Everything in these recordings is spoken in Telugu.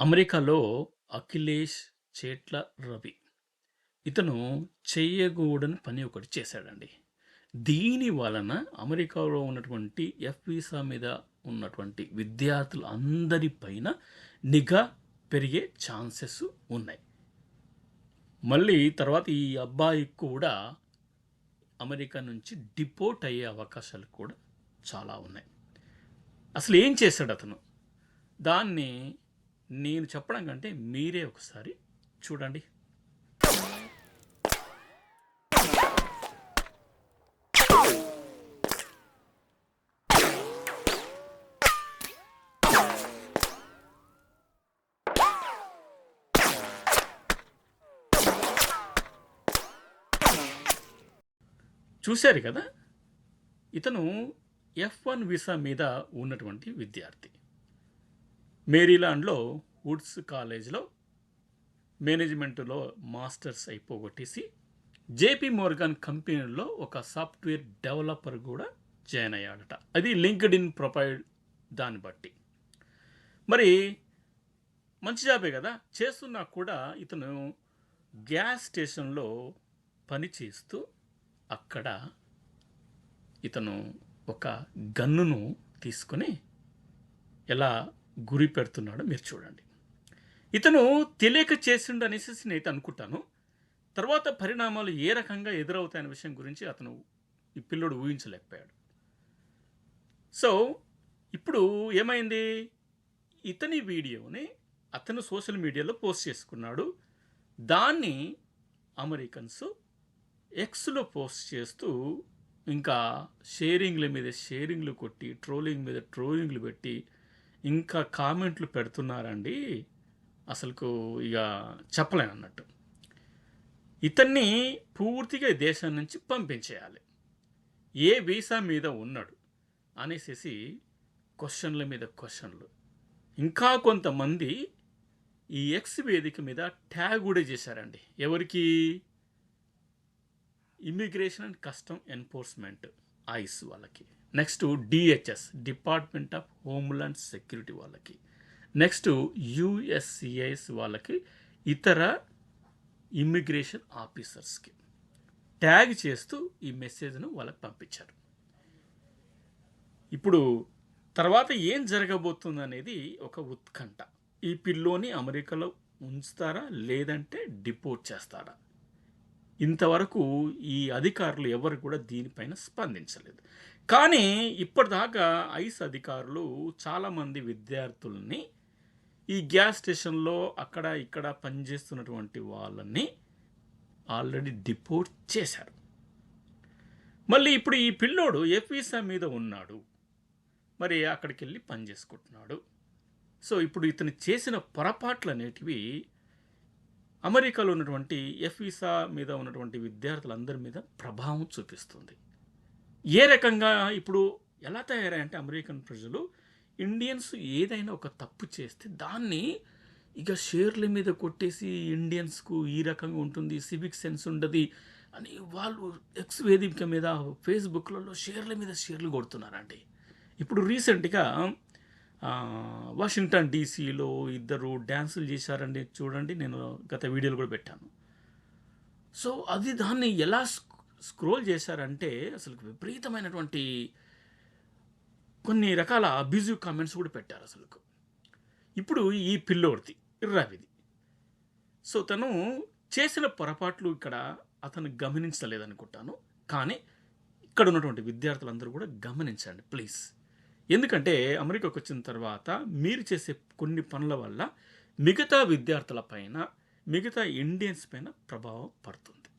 అమెరికాలో అఖిలేష్ చేట్ల రవి. ఇతను చెయ్యగూడని పని ఒకటి చేశాడండి. దీని వలన అమెరికాలో ఉన్నటువంటి ఎఫ్ వీసా మీద ఉన్నటువంటి విద్యార్థులు అందరి పైన నిఘా పెరిగే ఛాన్సెస్ ఉన్నాయి. మళ్ళీ తర్వాత ఈ అబ్బాయి కూడా అమెరికా నుంచి డిపోర్ట్ అయ్యే అవకాశాలు కూడా చాలా ఉన్నాయి. అసలు ఏం చేశాడు అతను? దాన్ని నేను చెప్పడం కంటే మీరే ఒకసారి చూడండి. చూశారు కదా, ఇతను F1 వీసా మీద ఉన్నటువంటి విద్యార్థి. మేరీలాండ్లో వుడ్స్ కాలేజ్లో మేనేజ్మెంట్లో మాస్టర్స్ అయిపోగొట్టేసి జేపీ మోర్గాన్ కంపెనీలో ఒక సాఫ్ట్వేర్ డెవలపర్ కూడా జాయిన్ అయ్యాడట. అది లింక్డ్ ఇన్ ప్రొఫైల్ దాన్ని బట్టి. మరి మంచి జాబే కదా చేస్తున్నా కూడా ఇతను గ్యాస్ స్టేషన్లో పని చేస్తూ అక్కడ ఇతను ఒక గన్నును తీసుకొని ఎలా గురి పెడుతున్నాడో మీరు చూడండి. ఇతను తెలియక చేసిండు అనేసి నేనైతే అనుకుంటాను. తర్వాత పరిణామాలు ఏ రకంగా ఎదురవుతాయనే విషయం గురించి అతను ఈ పిల్లోడు ఊహించలేకపోయాడు. సో ఇప్పుడు ఏమైంది, ఇతని వీడియోని అతను సోషల్ మీడియాలో పోస్ట్ చేసుకున్నాడు. దాన్ని అమెరికన్స్ ఎక్స్లో పోస్ట్ చేస్తూ ఇంకా షేరింగ్ల మీద షేరింగ్లు కొట్టి ట్రోలింగ్ మీద ట్రోలింగ్లు పెట్టి ఇంకా కామెంట్లు పెడుతున్నారండి. అసలుకు ఇక చెప్పలేను అన్నట్టు. ఇతన్ని పూర్తిగా దేశం నుంచి పంపించేయాలి. ఏ వీసా మీద ఉన్నాడు అనేసి క్వశ్చన్ల మీద క్వశ్చన్లు. ఇంకా కొంతమంది ఈ ఎక్స్ వేదిక మీద ట్యాగ్ కూడా చేశారండి. ఎవరికి? Immigration and custom enforcement ICE వాళ్ళకి, next DHS department of homeland security వాళ్ళకి, నెక్స్ట్ యుఎస్సిఐఎస్ వాళ్ళకి, ఇతర ఇమిగ్రేషన్ ఆఫీసర్స్కి ట్యాగ్ చేస్తూ ఈ మెసేజ్ను వాళ్ళకి పంపించారు. ఇప్పుడు తర్వాత ఏం జరగబోతుంది అనేది ఒక ఉత్కంఠ. ఈ పిల్లోని అమెరికాలో ఉంచుతారా లేదంటే డిపోర్ట్ చేస్తారా? ఇంతవరకు ఈ అధికారులు ఎవరు కూడా దీనిపైన స్పందించలేదు. కానీ ఇప్పటిదాకా ఐస్ అధికారులు చాలామంది విద్యార్థుల్ని ఈ గ్యాస్ స్టేషన్లో అక్కడ ఇక్కడ పనిచేస్తున్నటువంటి వాళ్ళని ఆల్రెడీ డిపోర్ట్ చేశారు. మళ్ళీ ఇప్పుడు ఈ పిల్లోడు ఎఫ్ వీసా మీద ఉన్నాడు, మరి అక్కడికి వెళ్ళి పని చేసుకుంటున్నాడు. సో ఇప్పుడు ఇతను చేసిన పొరపాట్లు అనేటివి అమెరికాలో ఉన్నటువంటి ఎఫ్ వీసా మీద ఉన్నటువంటి విద్యార్థులందరి మీద ప్రభావం చూపిస్తుంది. ఏ రకంగా ఇప్పుడు ఎలా తయారంటే అమెరికన్ ప్రజలు ఇండియన్స్ ఏదైనా ఒక తప్పు చేస్తే దాన్ని ఇక షేర్ల మీద కొట్టేసి ఇండియన్స్కు ఈ రకంగా ఉంటుంది, సివిక్ సెన్స్ ఉండదు అని వాళ్ళు ఎక్స్ వేదిక మీద ఫేస్బుక్లలో షేర్ల మీద షేర్లు కొడుతున్నారండి. ఇప్పుడు రీసెంట్గా వాషింగ్టన్ డీసీలో ఇద్దరు డ్యాన్సులు చేశారండి, చూడండి, నేను గత వీడియోలు కూడా పెట్టాను. సో అది దాన్ని ఎలా స్క్రోల్ చేశారంటే అసలు విపరీతమైనటువంటి కొన్ని రకాల అబ్యూజివ్ కామెంట్స్ కూడా పెట్టారు అసలు. ఇప్పుడు ఈ పిల్లోడిది రవిది. సో తను చేసిన పొరపాట్లు ఇక్కడ అతను గమనించలేదనుకుంటాను. కానీ ఇక్కడ ఉన్నటువంటి విద్యార్థులందరూ కూడా గమనించండి ప్లీజ్. ఎందుకంటే అమెరికాకు వచ్చిన తర్వాత మీరు చేసే కొన్ని పనుల వల్ల మిగతా విద్యార్థుల పైన, మిగతా ఇండియన్స్ పైన ప్రభావం పడుతుంది.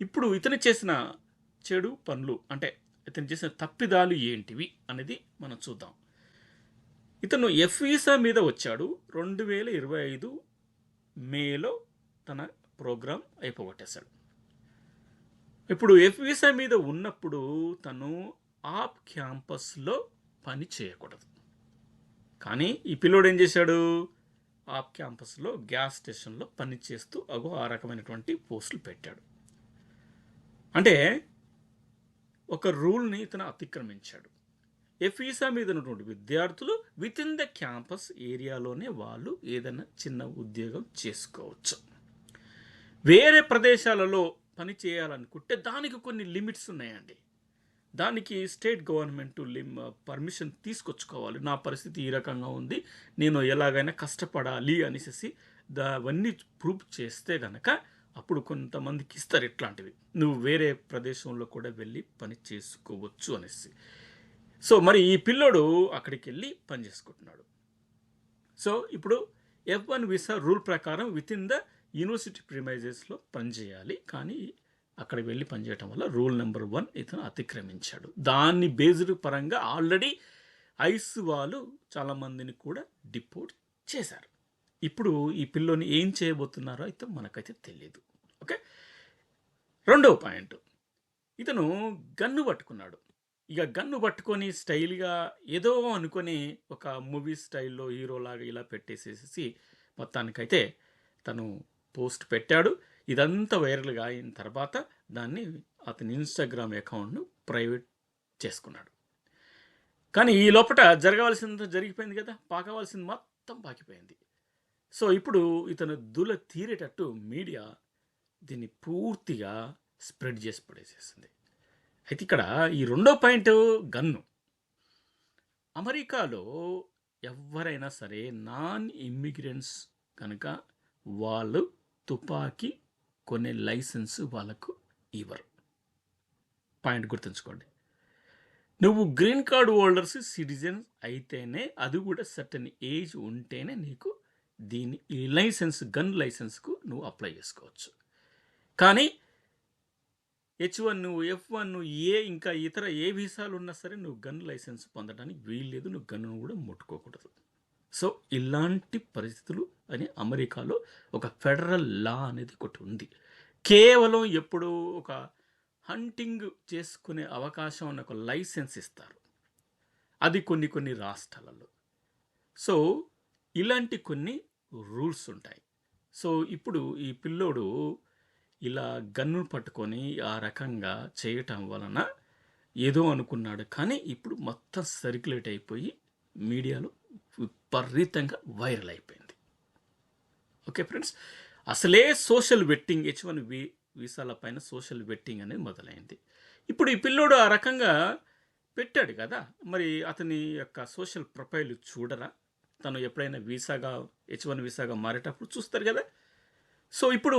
ఇప్పుడు ఇతను చేసిన చెడు పనులు అంటే ఇతను చేసిన తప్పిదాలు ఏంటివి అనేది మనం చూద్దాం. ఇతను ఎఫ్ వీసా మీద వచ్చాడు. 2025 మేలో తన ప్రోగ్రాం అయిపోగొట్టేశాడు. ఇప్పుడు ఎఫ్ వీసా మీద ఉన్నప్పుడు తను ఆఫ్ క్యాంపస్లో పని చేయకూడదు. కానీ ఈ పిల్లోడు ఏం చేశాడు, ఆఫ్ క్యాంపస్లో గ్యాస్ స్టేషన్లో పని చేస్తూ ఆ రకమైనటువంటి పోస్టులు పెట్టాడు. అంటే ఒక రూల్ని ఇతను అతిక్రమించాడు. ఎఫ్ వీసా మీద ఉన్నటువంటి విద్యార్థులు విత్ ఇన్ ద క్యాంపస్ ఏరియాలోనే వాళ్ళు ఏదైనా చిన్న ఉద్యోగం చేసుకోవచ్చు. వేరే ప్రదేశాలలో పని చేయాలనుకుంటే దానికి కొన్ని లిమిట్స్ ఉన్నాయండి. దానికి స్టేట్ గవర్నమెంట్ పర్మిషన్ తీసుకొచ్చుకోవాలి. నా పరిస్థితి ఈ రకంగా ఉంది, నేను ఎలాగైనా కష్టపడాలి అనేసి అవన్నీ ప్రూఫ్ చేస్తే గనక అప్పుడు కొంతమందికి ఇస్తారు ఇట్లాంటివి, నువ్వు వేరే ప్రదేశంలో కూడా వెళ్ళి పని చేసుకోవచ్చు అనేసి. సో మరి ఈ పిల్లోడు అక్కడికి వెళ్ళి పని చేసుకుంటున్నాడు. సో ఇప్పుడు F1 వీసా రూల్ ప్రకారం విత్ ఇన్ ద యూనివర్సిటీ ప్రిమైజెస్లో పనిచేయాలి. కానీ అక్కడ వెళ్ళి పనిచేయటం వల్ల రూల్ నెంబర్ 1 ఇతను అతిక్రమించాడు. దాన్ని బేస్డ్ పరంగా ఆల్రెడీ ఐస్ వాళ్ళు చాలామందిని కూడా డిపోర్ట్ చేశారు. ఇప్పుడు ఈ పిల్లోని ఏం చేయబోతున్నారో అయితే మనకైతే తెలియదు. ఓకే, రెండవ పాయింట్, ఇతను గన్ను పట్టుకున్నాడు. ఇక గన్ను పట్టుకొని స్టైల్గా ఏదో అనుకొని ఒక మూవీ స్టైల్లో హీరోలాగా ఇలా పెట్టేసేసి మొత్తానికైతే తను పోస్ట్ పెట్టాడు. ఇదంతా వైరల్గా అయిన తర్వాత దాన్ని అతని ఇన్స్టాగ్రామ్ అకౌంట్ను ప్రైవేట్ చేసుకున్నాడు. కానీ ఈ లోపల జరగవలసిందంతా జరిగిపోయింది కదా, పాకవలసింది మొత్తం పాకిపోయింది. సో ఇప్పుడు ఇతను దుల తీరేటట్టు మీడియా దీన్ని పూర్తిగా స్ప్రెడ్ చేసి పడేసేసింది. అయితే ఇక్కడ ఈ రెండో పాయింట్ గన్ను. అమెరికాలో ఎవరైనా సరే నాన్ ఇమ్మిగ్రెంట్స్ కనుక వాళ్ళు తుపాకీ కొనే లైసెన్స్ వాళ్ళకు ఇవ్వరు. పాయింట్ గుర్తుంచుకోండి. నువ్వు గ్రీన్ కార్డ్ హోల్డర్స్ సిటిజన్ అయితేనే, అది కూడా సర్టన్ ఏజ్ ఉంటేనే నీకు ఈ లైసెన్స్, గన్ లైసెన్స్కు నువ్వు అప్లై చేసుకోవచ్చు. కానీ H1, F1, ఇంకా ఇతర ఏ వీసాలు ఉన్నా సరే నువ్వు గన్ లైసెన్స్ పొందడానికి వీల్లేదు, నువ్వు గన్ను కూడా ముట్టుకోకూడదు. సో ఇలాంటి పరిస్థితులు అని అమెరికాలో ఒక ఫెడరల్ లా అనేది ఒకటి ఉంది. కేవలం ఎప్పుడు ఒక హంటింగ్ చేసుకునే అవకాశం ఉన్న ఒక లైసెన్స్ ఇస్తారు, అది కొన్ని రాష్ట్రాలలో. సో ఇలాంటి కొన్ని రూల్స్ ఉంటాయి. సో ఇప్పుడు ఈ పిల్లోడు ఇలా గన్ను పట్టుకొని ఆ రకంగా చేయటం వలన ఏదో అనుకున్నాడు, కానీ ఇప్పుడు మొత్తం సర్క్యులేట్ అయిపోయి మీడియాలో విపరీతంగా వైరల్ అయిపోయింది. ఓకే ఫ్రెండ్స్, అసలే సోషల్ వెట్టింగ్, H1 వీసాల పైన సోషల్ వెట్టింగ్ అనేది మొదలైంది. ఇప్పుడు ఈ పిల్లోడు ఆ రకంగా పెట్టాడు కదా, మరి అతని యొక్క సోషల్ ప్రొఫైల్ చూడరా? తను ఎప్పుడైనా వీసాగా H1 వీసాగా మారేటప్పుడు చూస్తారు కదా. సో ఇప్పుడు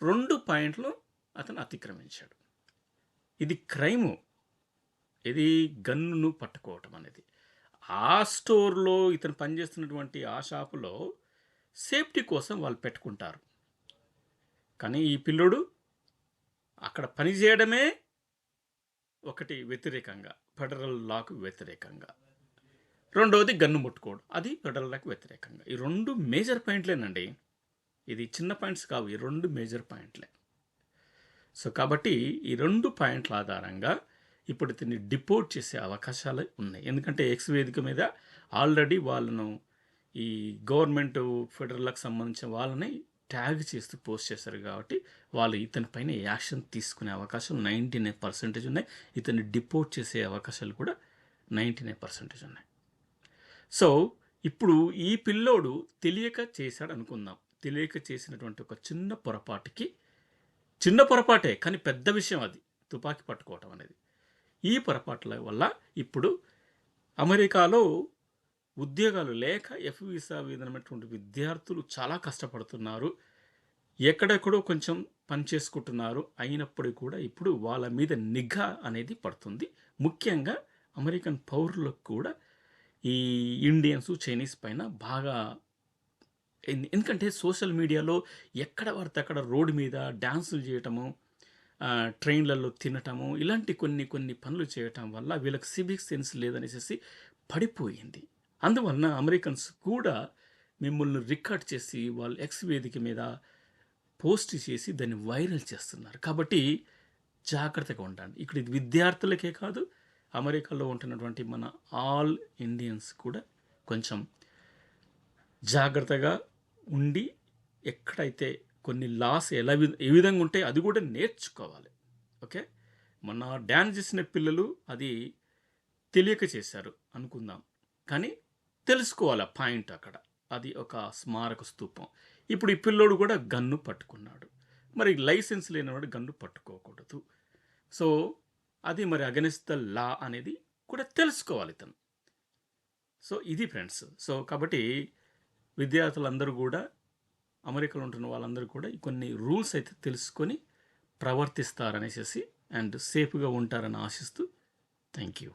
2 పాయింట్లు అతను అతిక్రమించాడు. ఇది క్రైము, ఇది గన్నును పట్టుకోవటం అనేది. ఆ స్టోర్లో ఇతను పనిచేస్తున్నటువంటి ఆ షాపులో సేఫ్టీ కోసం వాళ్ళు పెట్టుకుంటారు. కానీ ఈ పిల్లోడు అక్కడ పని చేయడమే ఒకటి వ్యతిరేకంగా, ఫెడరల్ లాకు వ్యతిరేకంగా. రెండవది గన్ను ముట్టుకోవడం, అది ఫెడరల్ లాకు వ్యతిరేకంగా. ఈ 2 మేజర్ పాయింట్లేనండి. ఇది చిన్న పాయింట్స్ కావు, ఈ 2 మేజర్ పాయింట్లే. సో కాబట్టి ఈ 2 పాయింట్ల ఆధారంగా ఇప్పుడు దీన్ని డిపోర్ట్ చేసే అవకాశాలు ఉన్నాయి. ఎందుకంటే ఎక్స్ వేదిక మీద ఆల్రెడీ వాళ్ళను ఈ గవర్నమెంట్ ఫెడరల్కి సంబంధించిన వాళ్ళని ట్యాగ్ చేస్తూ పోస్ట్ చేశారు. కాబట్టి వాళ్ళు ఇతని పైన యాక్షన్ తీసుకునే అవకాశం 99% ఉన్నాయి. ఇతన్ని డిపోర్ట్ చేసే అవకాశాలు కూడా 99% ఉన్నాయి. సో ఇప్పుడు ఈ పిల్లోడు తెలియక చేశాడు అనుకుందాం. తెలియక చేసినటువంటి ఒక చిన్న పొరపాటే కానీ పెద్ద విషయం అది, తుపాకీ పట్టుకోవటం అనేది. ఈ పొరపాట్ల వల్ల ఇప్పుడు అమెరికాలో ఉద్యోగాలు లేక F వీసా విధానమైనటువంటి విద్యార్థులు చాలా కష్టపడుతున్నారు. ఎక్కడెక్కడో కొంచెం పని చేసుకుంటున్నారు. అయినప్పటికీ కూడా ఇప్పుడు వాళ్ళ మీద నిఘా అనేది పడుతుంది. ముఖ్యంగా అమెరికన్ పౌరులకు కూడా ఈ ఇండియన్స్, చైనీస్ పైన బాగా, ఎందుకంటే సోషల్ మీడియాలో ఎక్కడ పడితే అక్కడ రోడ్డు మీద డ్యాన్సులు చేయటము, ట్రైన్లలో తినటము, ఇలాంటి కొన్ని పనులు చేయటం వల్ల వీళ్ళకి సివిక్ సెన్స్ లేదనేసి పడిపోయింది. అందువలన అమెరికన్స్ కూడా మిమ్మల్ని రికార్డ్ చేసి వాళ్ళు ఎక్స్ వేదిక మీద పోస్ట్ చేసి దాన్ని వైరల్ చేస్తున్నారు. కాబట్టి జాగ్రత్తగా ఉండండి. ఇక్కడ ఇది విద్యార్థులకే కాదు, అమెరికాలో ఉంటున్నటువంటి మన ఆల్ ఇండియన్స్ కూడా కొంచెం జాగ్రత్తగా ఉండి, ఎక్కడైతే కొన్ని లాస్ ఏ విధంగా ఉంటాయి అది కూడా నేర్చుకోవాలి. ఓకే, మొన్న డ్యాన్స్ చేసిన పిల్లలు అది తెలియక చేశారు అనుకుందాం, కానీ తెలుసుకోవాలి ఆ పాయింట్ అక్కడ. అది ఒక స్మారక స్తూపం. ఇప్పుడు ఈ పిల్లోడు కూడా గన్ను పట్టుకున్నాడు. మరి లైసెన్స్ లేనివాడు గన్ను పట్టుకోకూడదు. సో, అది మరి అగెనిస్ట్ ద లా అనేది కూడా తెలుసుకోవాలి ఇతను. సో, ఇది ఫ్రెండ్స్. సో, కాబట్టి విద్యార్థులందరూ గూడా, అమెరికాలో ఉంటున్న వాళ్ళందరూ కూడా ఈ కొన్ని రూల్స్ అయితే తెలుసుకొని ప్రవర్తిస్తారనేసేసి అండ్ సేఫ్‌గా ఉంటారని ఆశిస్తూ థాంక్ యూ.